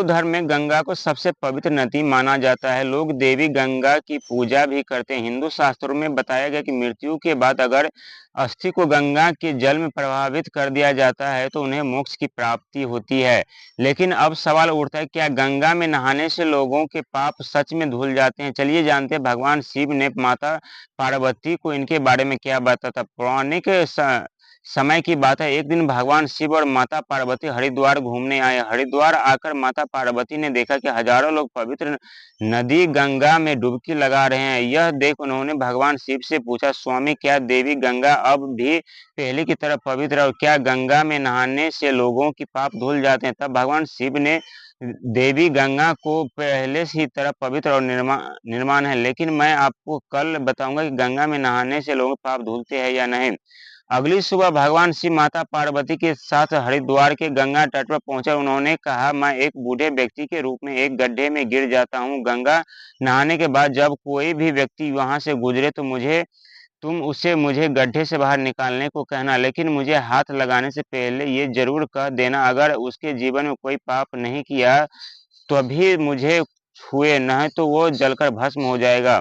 हिंदू धर्म में गंगा को सबसे पवित्र नदी माना जाता है। लोग देवी गंगा की पूजा भी करते हैं। हिंदू शास्त्रों में बताया गया कि मृत्यु के बाद अगर अस्थि को गंगा के जल में प्रवाहित कर दिया जाता है तो उन्हें मोक्ष की प्राप्ति होती है। लेकिन अब सवाल उठता है, क्या गंगा में नहाने से लोगों के पाप सच में धुल जाते हैं? चलिए जानते हैं भगवान शिव ने माता पार्वती को इनके बारे में क्या बताया था। पौराणिक समय की बात है, एक दिन भगवान शिव और माता पार्वती हरिद्वार घूमने आए। हरिद्वार आकर माता पार्वती ने देखा कि हजारों लोग पवित्र नदी गंगा में डुबकी लगा रहे हैं। यह देख उन्होंने भगवान शिव से पूछा, स्वामी, क्या देवी गंगा अब भी पहले की तरह पवित्र है और क्या गंगा में नहाने से लोगों की पाप धुल जाते हैं? तब भगवान शिव ने देवी गंगा को पहले से ही तरह पवित्र और निर्माण है, लेकिन मैं आपको कल बताऊंगा कि गंगा में नहाने से लोगों के पाप धुलते हैं या नहीं। अगली सुबह भगवान शिव माता पार्वती के साथ हरिद्वार के गंगा तट पर पहुंचे। उन्होंने कहा, मैं एक बूढ़े व्यक्ति के रूप में एक गड्ढे में गिर जाता हूं। गंगा नहाने के बाद जब कोई भी व्यक्ति वहां से गुजरे तो मुझे गड्ढे से बाहर निकालने को कहना, लेकिन मुझे हाथ लगाने से पहले ये जरूर कह देना अगर उसके जीवन में कोई पाप नहीं किया तभी मुझे छुए, नहीं तो वो जलकर भस्म हो जाएगा।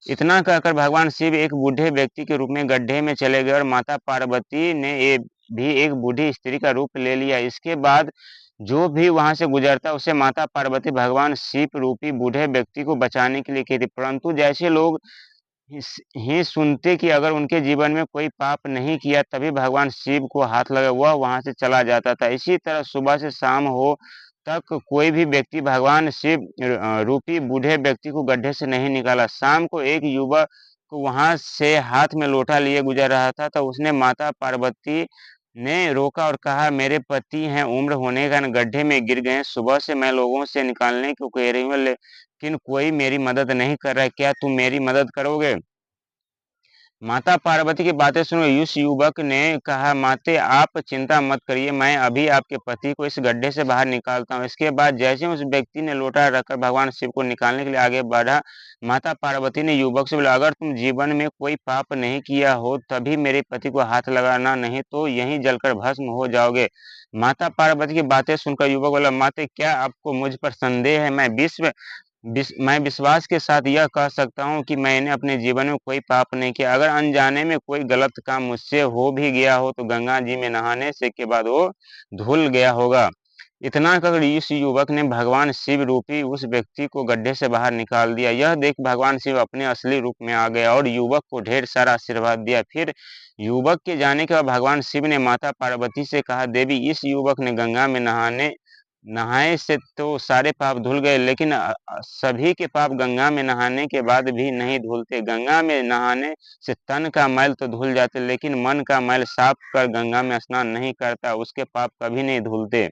इतना कहकर भगवान शिव एक बूढ़े व्यक्ति के रूप में गड्ढे में चले गए और माता पार्वती ने ये भी एक बूढ़ी स्त्री का रूप ले लिया। इसके बाद जो भी वहां से गुजरता उसे माता पार्वती भगवान शिव रूपी बूढ़े व्यक्ति को बचाने के लिए कहती, परंतु जैसे लोग ही सुनते कि अगर उनके जीवन में कोई पाप नहीं किया तभी भगवान शिव को हाथ लगा, वह वहां से चला जाता था। इसी तरह सुबह से शाम हो तक कोई भी व्यक्ति भगवान शिव रूपी बूढ़े व्यक्ति को गड्ढे से नहीं निकाला। शाम को एक युवक को वहां से हाथ में लोटा लिए गुजर रहा था तो उसने माता पार्वती ने रोका और कहा, मेरे पति हैं, उम्र होने के कारण गड्ढे में गिर गए। सुबह से मैं लोगों से निकालने को कह रही हूँ लेकिन कोई मेरी मदद नहीं कर रहा है, क्या तुम मेरी मदद करोगे? माता पार्वती की बातें सुन उस युवक ने कहा, माते, आप चिंता मत करिए, मैं अभी आपके पति को इस गड्ढे से बाहर निकालता हूँ। इसके बाद जैसे उस व्यक्ति ने लोटा रखकर भगवान शिव को निकालने के लिए आगे बढ़ा, माता पार्वती ने युवक से बोला, अगर तुम जीवन में कोई पाप नहीं किया हो तभी मेरे पति को हाथ लगाना, नहीं तो यहीं जलकर भस्म हो जाओगे। माता पार्वती की बातें सुनकर युवक बोला, माते, क्या आपको मुझ पर संदेह है? मैं विश्वास के साथ यह कह सकता हूँ कि मैंने अपने जीवन में कोई पाप नहीं किया। अगर अनजाने में कोई गलत काम मुझसे हो भी गया हो तो गंगा जी में नहाने से के बाद वो धुल गया होगा। इतना कहकर इस युवक ने भगवान शिव रूपी उस व्यक्ति को गड्ढे से बाहर निकाल दिया। यह देख भगवान शिव अपने असली रूप में आ गया और युवक को ढेर सारा आशीर्वाद दिया। फिर युवक के जाने के बाद भगवान शिव ने माता पार्वती से कहा, देवी, इस युवक ने गंगा में नहाए से तो सारे पाप धुल गए, लेकिन सभी के पाप गंगा में नहाने के बाद भी नहीं धुलते। गंगा में नहाने से तन का मैल तो धुल जाते, लेकिन मन का मैल साफ कर गंगा में स्नान नहीं करता उसके पाप कभी नहीं धुलते।